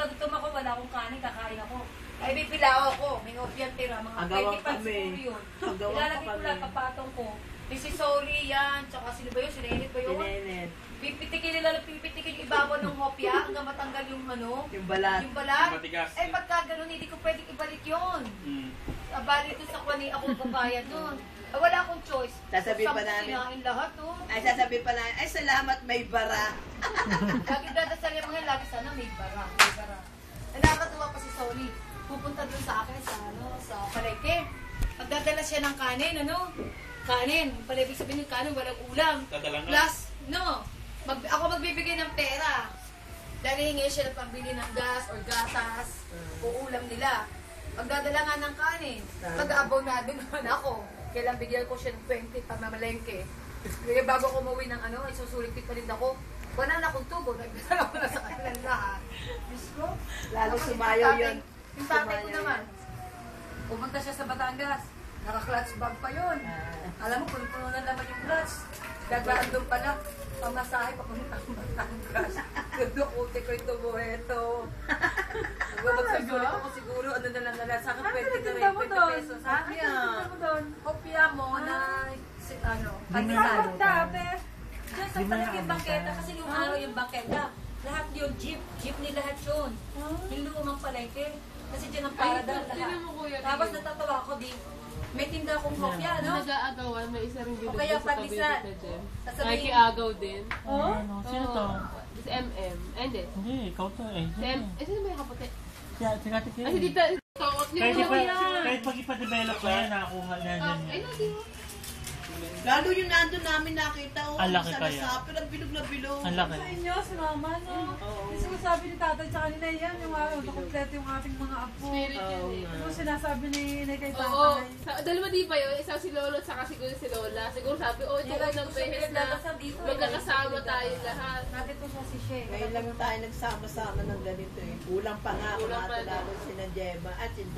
gutom ako, wala akong kanin, kakain ako. Ay, pipilaw ako. May opyan tira, mga 25 siguro yun. Ilalagay ko lang, kapatong ko. Si Soli yan, tsaka sino ba yun? Sinenit ba yun? Sinenit. Pipitikin yung ibabaw ng hopya hanggang matanggal yung ano? Yung balat. Yung balat. Eh, pagka ganun, hindi ko pwedeng ibalik yun. Bali doon sa kwani ako babayad doon. Wala akong choice. Sasabihin pa namin. Sinain lahat, oh. Ay, sasabihin pa namin, ay, salamat, may bara. Lagi dadasal yung mga lagi sana may bara. May bara. Nakakatuwa pa si Soli. Pupunta doon sa akin sa palengke. Magdadala siya ng kanin, ano? Kanin. Pala ibig sabihin ng kanin, walang ulam. Plus, ako magbibigay ng pera. Dahil hingi siya ng pambili ng gas or gatas o ulam nila. Magdadala nga ng kanin. Pag-abonado naman ako. Kailang bigyan ko siya ng 20 pa mamalengke. Kaya bago ko umuwi ng isusulitin pa rin ako. Wala na akong tubo. Nagdala ko na sa kanilang lahat. Diyos ko. Lalo sumayaw yun. Yung tatay ko naman. Pumunta siya sa Batangas. Naka-clutch bag pa yun. Alam mo, puno na naman yung clutch. Gagaan doon pala. Pamasahe, papunta ng Batangas. Kudukuti ko ito mo, eto. Magsusulit ako siguro, ano na lang nala. Sa akin, 20 pesos. Ha? Kopya mo na, pandesal. Diyan sa palaging bangketa, kasi yung araw yung bangketa. Lahat yun, jeep ni lahat yun. Yung lumang palengke. Kasi dyan ang paradal lahat. Tapos natatawa ako may tinda akong kopya, no? Nag-aagawan, may isa rin o kaya pandesal. Nakikiagaw din. Sino to? Si MM. Hindi. Hindi, ikaw to eh. Sino ba yung kaputi? Si Kati Kim. Kasi dito, kahit pag ipa-develop ko yan, nakakuha na yan. Ay, hindi. Lalo yung nandun namin nakita, ang laki kaya. Pero ang bilog na bilog. Ang laki. Sa inyo, si Mama, no? Kasi sabi ni tatay sa kanina yan, yung nakompleto yung ating mga apo. Spirit yun eh. Ano sinasabi ni kay tatay? Oo. Dalawa di ba yun? Isang si Lolo at saka siguro si Lola. Siguro sabi, ito ko ng beses na magkakasama tayo lahat. Nandito siya si Shea. Ngayon lang tayo nagsama-sama ng ganito eh. Kulang pa nga, kumatulalo si Najema at si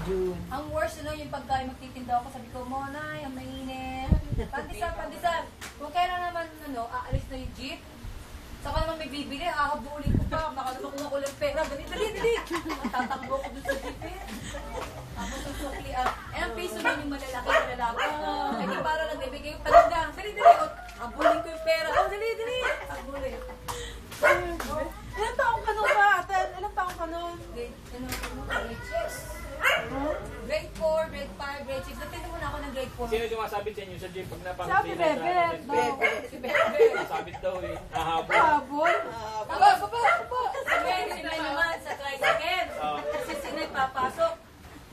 June. Ang worst, yung pagkain magtitinda ako, sabi ko, Monay, ang mainit. Pandesal. Kung kailan naman, aalis na yung jeep, saka naman may bibili, ahabulin ko pa, baka naman kung ako lang pera, dali. Tatakbo ko dun sa jeep eh. Tapos susukli, ang piso na yung malalaki. Eh di para lang, ibigay yung palandang. Dali. Habulin ko yung pera. Dali. Habulin. Ilang taong ka nun ba, ate? Ilang taong ka nun? Grade 6. Grade 4, grade 5, grade 6. Natindi mo na ako ng grade 4. Sino sumasabit sa inyo sa gym pag napangiti? Sabi, Bebe. Si Bebe. Masabit daw eh. Nahabol. Habol? Baba. Si May naman sa tricycle. Kasi sinay papasok.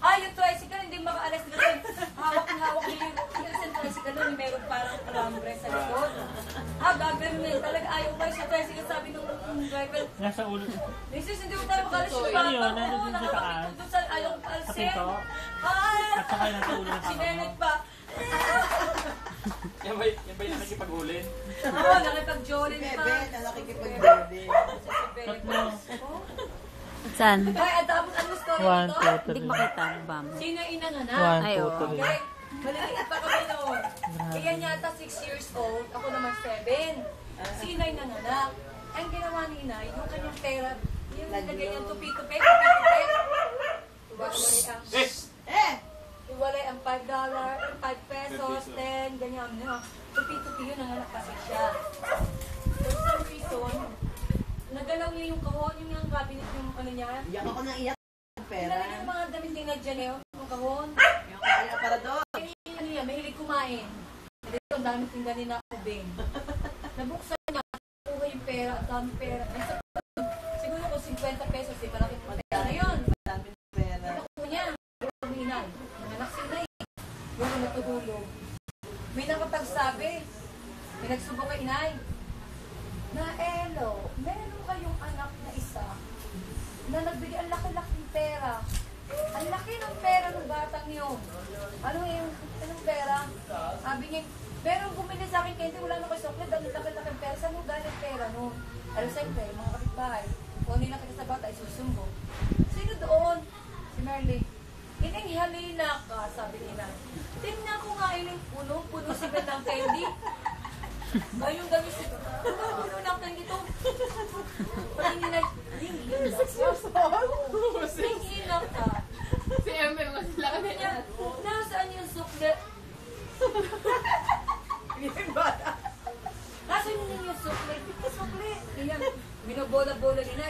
Yung tricycle hindi makaalas na rin. Hawak niya yung tricycle nun. Meron parang alambre sa likod. Gagawin mo yun. Talaga ayaw ba sa tricycle, sabi nung driver. Nasa ulo. Mrs. hindi mo tayo makaalas yung bata ko. Nakapagpito doon sa ayaw palsin. Sa pinto? At saka nasa ulo ng Sinenet pa. Yan ba yung nakikipaghulin? Oo, nakipag-jolin pa. Bebe, nakikipag-bebe. Tatlo. Saan? Ay, tapos ano story 1, nito? 2, 3. Hindi ko makita ang bam. Sino inanganak? 1, Ay, 2, oo. 3. Okay. Maliliit pa kami noon. Kaya yata 6 years old, ako naman 7. Si Inay nanganak. Ang ginawa ni Inay, yung kanyang pera, yung nilagay niyang tupi-tupi. Iwalay ang $5, 5 pesos, 10, ganyan. Tupi-tupi yun, nanganak kasi siya. So, some reason, nagalaw niya yung kahon, yung cabinet, yung ano niya. Iyak ako nang iyak ng pera. Nilagay yung mga damit ni Nadja na yung kahon. Iyak ako nang iyak para doon. Ano yan, mahilig kumain. Dito, ang dami tingnan ni na ubing. Nabuksan niya, kuha yung pera, ang dami pera. Siguro kung 50 pesos, malaki pa pera na yun. Dami ng pera. Nakuha niya, yung hinay. Nanganak si Inay. Yung natutulog. May nakapagsabi, may nagsubok kay Inay. Na Elo, meron kayong anak na isa na nagbigay ang laki-laking pera. Ang laki ng pera ng batang yun. Anong pera? Sabi niya, pero bumili sa akin candy, wala na ko suklet, ang laki-laking pera. Saan mo galing pera nun? Alam siyempre, mga kapitbahay. Kung hindi nakita sa bata, ay susumbo. Sino doon? Si Merly. Ining halina ka, sabi niya. Tingnan ko nga ining puno si Bet ng candy. Ayun, gano'n siya. Puno ng candy to. Pagin nila,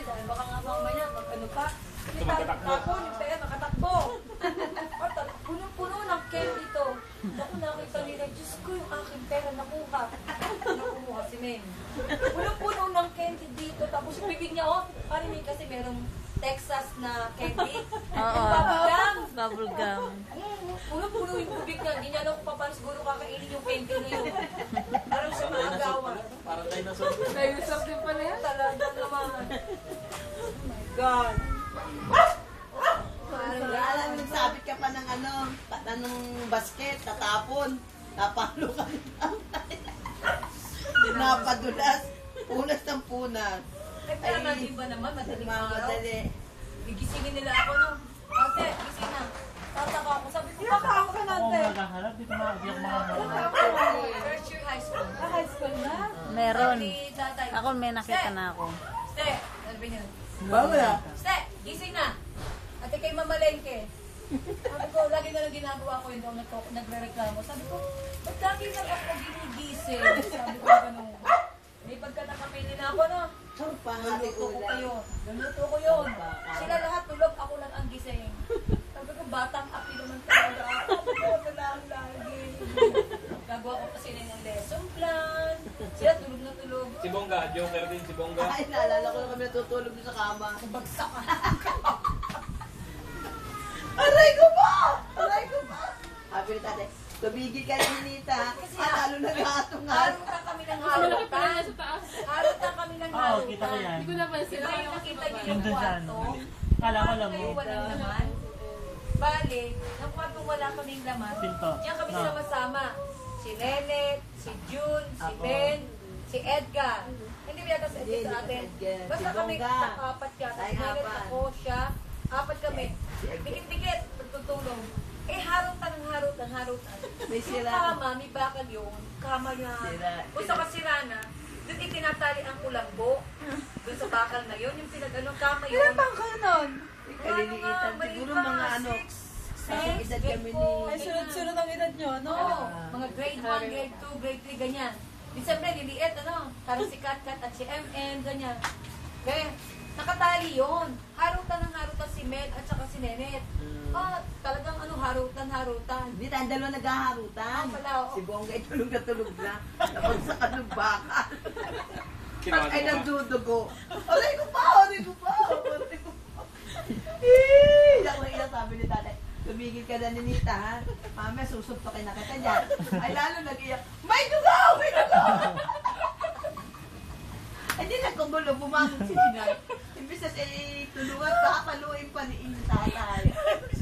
dahil baka nga mamaya mag-ano pa. Magtatakbo. Tapon, yung pera, makatakbo. Puno-puno ng candy to. Naku, nakita nila, Diyos ko, yung aking pera nakuha. Nakuha si Men. Puno-puno ng candy dito. Tapos yung bibig niya, oh, parinig kasi merong Texas na candy. Oo. Bubble gum. Bubble gum. Puno-puno yung bibig niya. Hindi niya alam kung paano siguro kakainin yung candy na yun. Parang siya maagawan. Parang dinosaur. Dinosaur din pala yan. Talaga naman. Oh my God. Alam mo, nagsabit ka pa ng ng basket, tatapon, napalo ka ng tatay. Napadulas, punas ng punas. Eh, pero natin ba naman, madaling araw? Mamadali. Gigisingin nila ako, no? Ate, gising na. Tataka ako. Sabi ko, baka ako ka Ako nante. maghaharap, dito makabiyak mga First year high school. High school na? Meron. Sabi ni tatay, Ako may nakita na ako. Ste, sabi niya. Bawala. Ste, gising na. Ate kay mamalengke. Sabi ko, lagi na lang ginagawa ko yun daw nagre-reklamo. Sabi ko, ba't lagi na ako ginigising? Sabi ko, gano'n. May pagka nakapili na ako, no? Pangati Luto ko ulan. kayo. Luto ko yun. Sila lahat tulog, ako lang ang gising. Sabi ko, batang api naman talaga. Sabi ko, na lang lagi. Gagawa ko pa sila ng lesson plan. Sila tulog na tulog. Si Bongga, joker din si Bongga. Ay, naalala ko na kami natutulog sa kama. Bagsak ka. Aray ko ba? Aray ko ba? Sabi ni tatay, tumigil ka na Ninita. Kasi Lalo na gatong nga. harutan kami ng Malaki pala harutan. yan sa taas. Harutan kami ng Oo, harutan. kita ko yan. Hindi ko napansin. Sila yung nakita niyo Yung yung dun sa kwarto. Kala ko lang Kayo mo. walang laman. Bale, ng kwartong wala kaming laman. Pinto. Diyan kami No. sama-sama. Si Nenet, si June, si Ako. Ben, si Edgar. Hindi ba yata si Hindi, Edgar sa hindi atin? si Edgar. Basta Si kami Bongga. apat yata. Si Ay, Nenet, apat. ako, siya. Apat kami. Dikit-dikit, pagtutulong. Eh, harutan ng harutan, harutan. May Yung sira. kama, may bakal yun. Kama niya. Sira. Kung sa kasira na, doon itinatali ang kulambo. Doon sa bakal na yun, yung pinag-anong kama yun. Ilan bang kayo nun? Kaliliitan. Siguro mga Parang edad kami ni- Ay, sunod-sunod ang edad nyo, no? Oo, mga grade 1, grade 2, grade 3, ganyan. Minsan ba, liliit, parang si Kat at si MM, ganyan. Kaya, nakatali yun. Harutan ng harutan si Mel at saka si Nenet. Talagang harutan. Hindi tayong dalawa naghaharutan. Pala, oo. Si Bongga ay tulog na tulog na. Tapos sa kanubaka. Kinawa Ay mo ba? nagdudugo. Aray ko pa! Aray ko pa! Aray ko pa! Iyak na iyak sabi ni tatay. Tumigil ka na Ninita ha. Mama, susubtokin na kita dyan. Ay lalo nag-iyak. May dugo! May dugo! Ay di nagkumulo. Bumangon si Inay. Imbis na tulungan pa, paluin pa ni Inay tatay.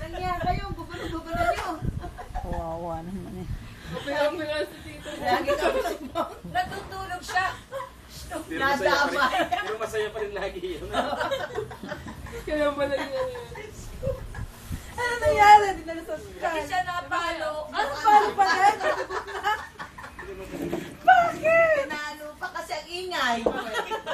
Nangyari kayo, gugulo-gugulo nyo. Kawawa naman eh. Pinapingal si Tito. Lagi kami sumang. Natutulog siya. Pero masaya pa rin- Nadama. Pero masaya pa rin lagi yun. Kaya pala niya yun. Ano nangyari? Dinala sa Kasi hospital. siya napalo. Paano pa rin? Pinalo pa kasi ang ingay.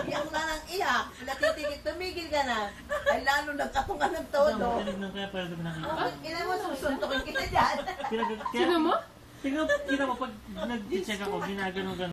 Iyak na ng iyak. Natitigil, tumigil ka na. Ay lalo nagkatungan ng todo. Matinig lang kaya pwede nakita. Ina mo, susuntokin kita dyan. Kaya, Sino mo? Tingnan mo pag nag-check ako, ginagano-gano.